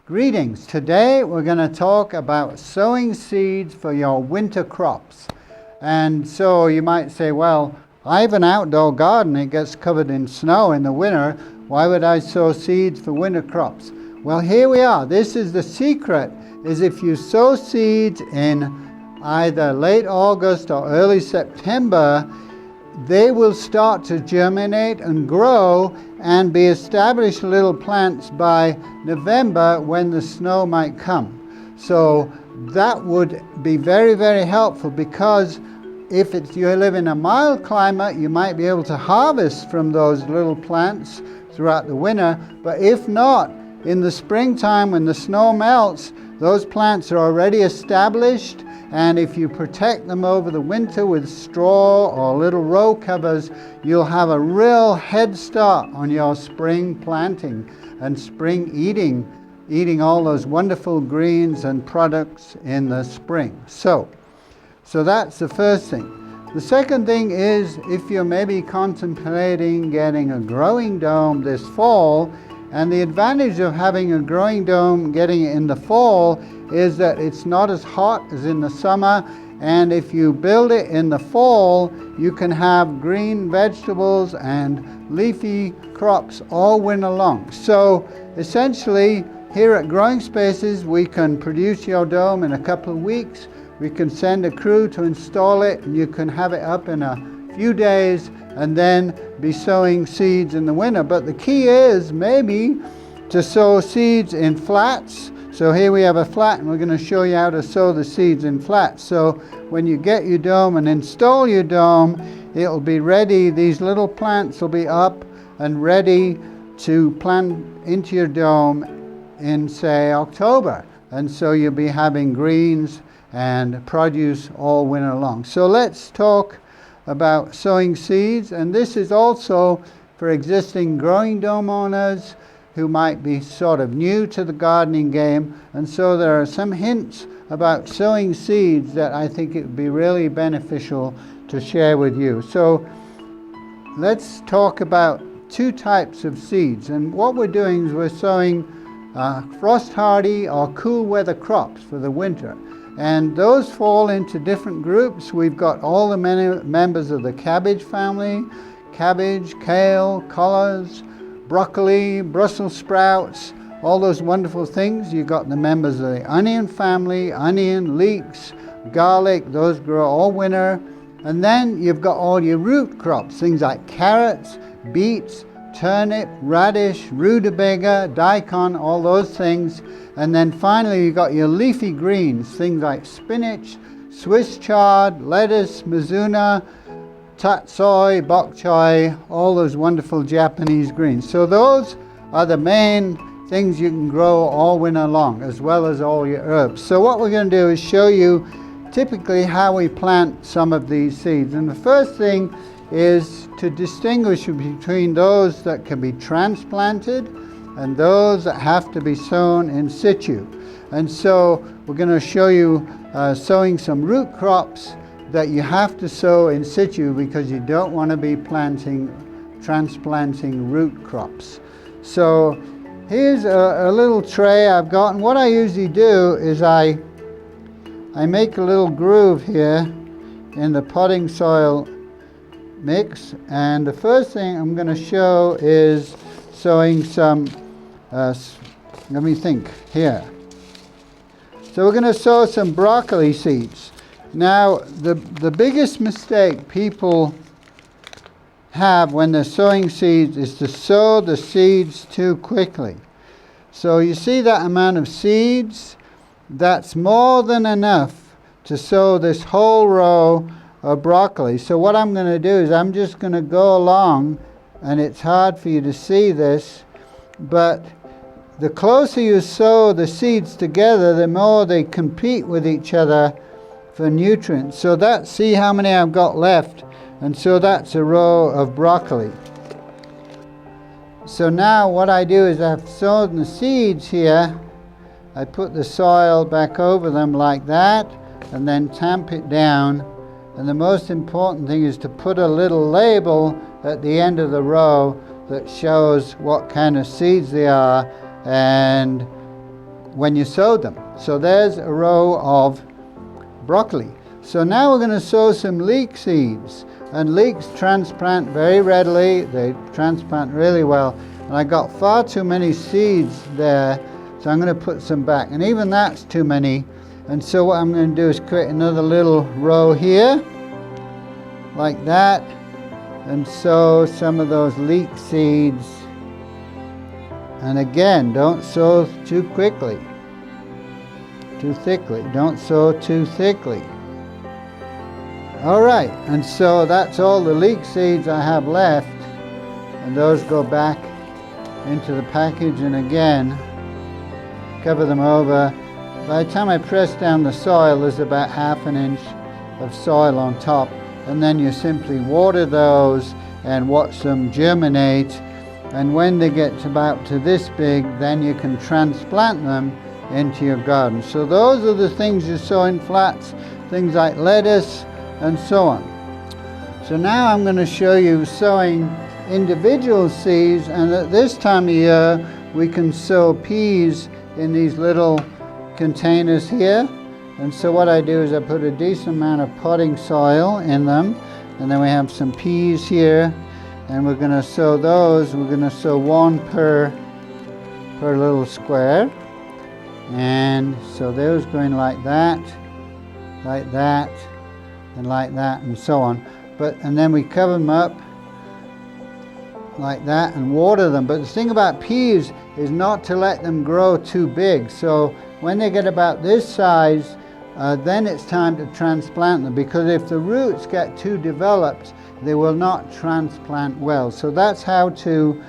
Greetings. Today we're going to talk about sowing seeds for your winter crops. And so you might say, well, I have an outdoor garden. It gets covered in snow in the winter. Why would I sow seeds for winter crops? Well, here we are. This is the secret, is if you sow seeds in either late August or early September, they will start to germinate and grow and be established little plants by November when the snow might come. So that would be very, very helpful, because if you live in a mild climate, you might be able to harvest from those little plants throughout the winter. But if not, in the springtime when the snow melts, those plants are already established, and if you protect them over the winter with straw or little row covers, you'll have a real head start on your spring planting and spring eating all those wonderful greens and products in the spring. So that's the first thing. The second thing is, if you're maybe contemplating getting a growing dome this fall, and the advantage of having a growing dome, getting it in the fall, is that it's not as hot as in the summer, and if you build it in the fall, you can have green vegetables and leafy crops all winter long. So essentially, here at Growing Spaces, we can produce your dome in a couple of weeks. We can send a crew to install it, and you can have it up in a few days and then be sowing seeds in the winter. But the key is maybe to sow seeds in flats. So here we have a flat, and we're going to show you how to sow the seeds in flats. So when you get your dome and install your dome, it'll be ready. These little plants will be up and ready to plant into your dome in, say, October. And so you'll be having greens and produce all winter long. So let's talk about sowing seeds, and this is also for existing growing dome owners who might be sort of new to the gardening game. And so there are some hints about sowing seeds that I think it would be really beneficial to share with you. So let's talk about two types of seeds, and what we're doing is we're sowing frost hardy or cool weather crops for the winter. And those fall into different groups. We've got all the members of the cabbage family: cabbage, kale, collards, broccoli, Brussels sprouts, all those wonderful things. You've got the members of the onion family: onion, leeks, garlic. Those grow all winter. And then you've got all your root crops, things like carrots, beets, turnip, radish, rutabaga, daikon, all those things. And then finally you've got your leafy greens, things like spinach, Swiss chard, lettuce, mizuna, tatsoi, bok choy, all those wonderful Japanese greens. So those are the main things you can grow all winter long, as well as all your herbs. So what we're going to do is show you typically how we plant some of these seeds. And the first thing is to distinguish between those that can be transplanted and those that have to be sown in situ. And so we're going to show you sowing some root crops that you have to sow in situ, because you don't want to be transplanting root crops. So here's a little tray I've got, and what I usually do is I make a little groove here in the potting soil mix, and the first thing I'm going to show is sowing some let me think here. So we're going to sow some broccoli seeds. Now the biggest mistake people have when they're sowing seeds is to sow the seeds too quickly. So you see that amount of seeds? That's more than enough to sow this whole row of broccoli. So what I'm going to do is I'm just going to go along, and it's hard for you to see this, but the closer you sow the seeds together, the more they compete with each other for nutrients. So see how many I've got left, and so that's a row of broccoli. So now what I do is I've sown the seeds here. I put the soil back over them like that, and then tamp it down. And the most important thing is to put a little label at the end of the row that shows what kind of seeds they are and when you sowed them. So there's a row of broccoli. So now we're going to sow some leek seeds. And leeks transplant very readily. They transplant really well. And I got far too many seeds there, so I'm going to put some back. And even that's too many. And so what I'm going to do is create another little row here, like that, and sow some of those leek seeds. And again, don't sow too quickly, too thickly. Don't sow too thickly. All right, and so that's all the leek seeds I have left, and those go back into the package, and again, cover them over. By the time I press down the soil, there's about ½ an inch of soil on top, and then you simply water those and watch them germinate, and when they get about to this big, then you can transplant them into your garden. So those are the things you sow in flats, things like lettuce and so on. So now I'm going to show you sowing individual seeds, and at this time of year we can sow peas in these little containers here. And so what I do is I put a decent amount of potting soil in them, and then we have some peas here, and we're going to sow those. We're going to sow one per little square, and so those going like that, and like that, and so on. And then we cover them up like that and water them. But the thing about peas is not to let them grow too big. So when they get about this size, then it's time to transplant them, because if the roots get too developed, they will not transplant well. So that's how to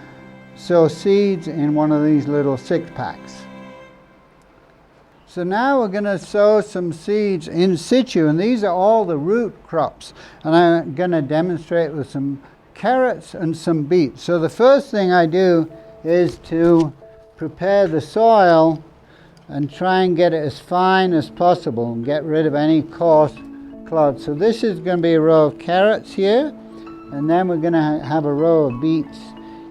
sow seeds in one of these little 6-packs. So now we're going to sow some seeds in situ, and these are all the root crops. And I'm going to demonstrate with some carrots and some beets. So the first thing I do is to prepare the soil and try and get it as fine as possible and get rid of any coarse clods. So this is going to be a row of carrots here, and then we're going to have a row of beets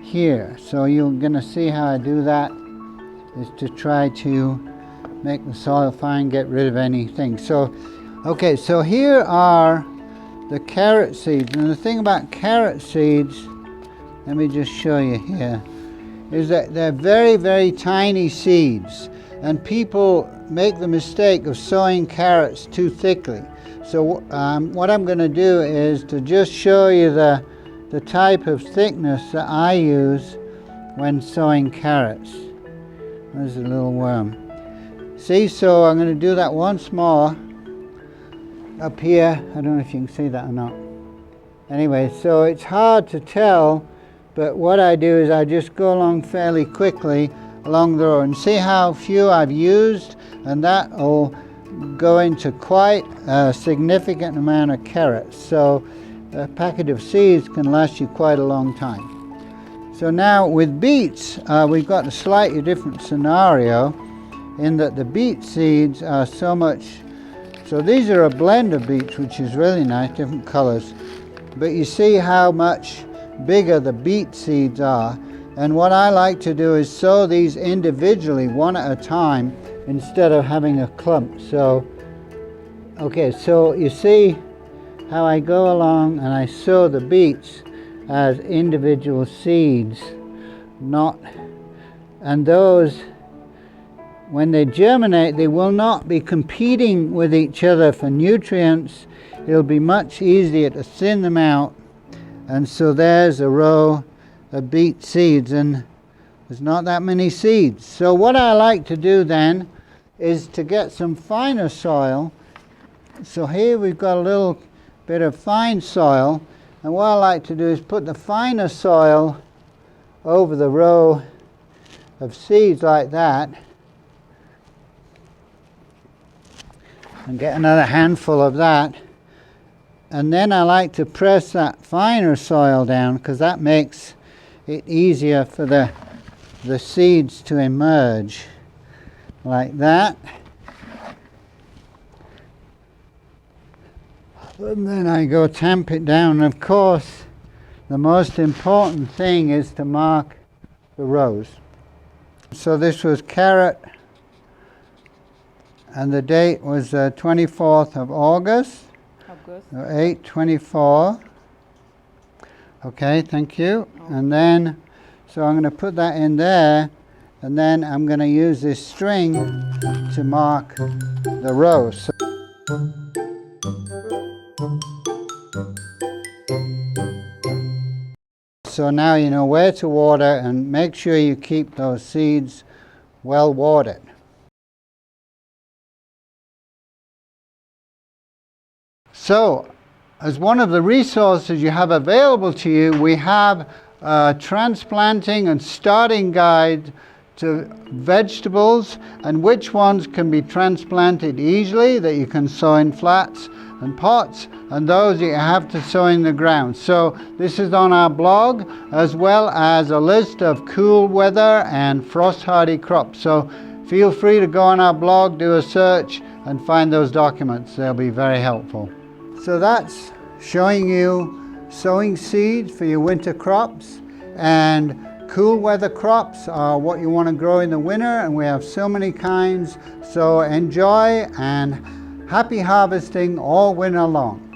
here. So you're going to see how I do that is to try to make the soil fine, get rid of anything. So, okay, so here are the carrot seeds. And the thing about carrot seeds, let me just show you here, is that they're very, very tiny seeds. And people make the mistake of sowing carrots too thickly. So what I'm going to do is to just show you the type of thickness that I use when sowing carrots. There's a little worm. See, so I'm going to do that once more up here. I don't know if you can see that or not. Anyway, so it's hard to tell, but what I do is I just go along fairly quickly along the row, and see how few I've used, and that will go into quite a significant amount of carrots. So a packet of seeds can last you quite a long time. So now with beets, we've got a slightly different scenario, in that the beet seeds are so these are a blend of beets, which is really nice, different colors. But you see how much bigger the beet seeds are. And what I like to do is sow these individually, one at a time, instead of having a clump. So, okay, so you see how I go along and I sow the beets as individual seeds, and those, when they germinate, they will not be competing with each other for nutrients. It'll be much easier to thin them out. And so there's a row of beet seeds, and there's not that many seeds. So what I like to do then is to get some finer soil. So here we've got a little bit of fine soil, and what I like to do is put the finer soil over the row of seeds like that, and get another handful of that. And then I like to press that finer soil down, because that makes it easier for the seeds to emerge like that. And then I go tamp it down. Of course, the most important thing is to mark the rows. So this was carrot And the date was 24th of August. 8/24. Okay, thank you. And then, so I'm going to put that in there, and then I'm going to use this string to mark the rows. So now you know where to water, and make sure you keep those seeds well watered. So, as one of the resources you have available to you, we have a transplanting and starting guide to vegetables and which ones can be transplanted easily that you can sow in flats and pots, and those you have to sow in the ground. So this is on our blog, as well as a list of cool weather and frost hardy crops. So feel free to go on our blog, do a search and find those documents. They'll be very helpful. So that's showing you sowing seeds for your winter crops, and cool weather crops are what you want to grow in the winter, and we have so many kinds. So enjoy and happy harvesting all winter long.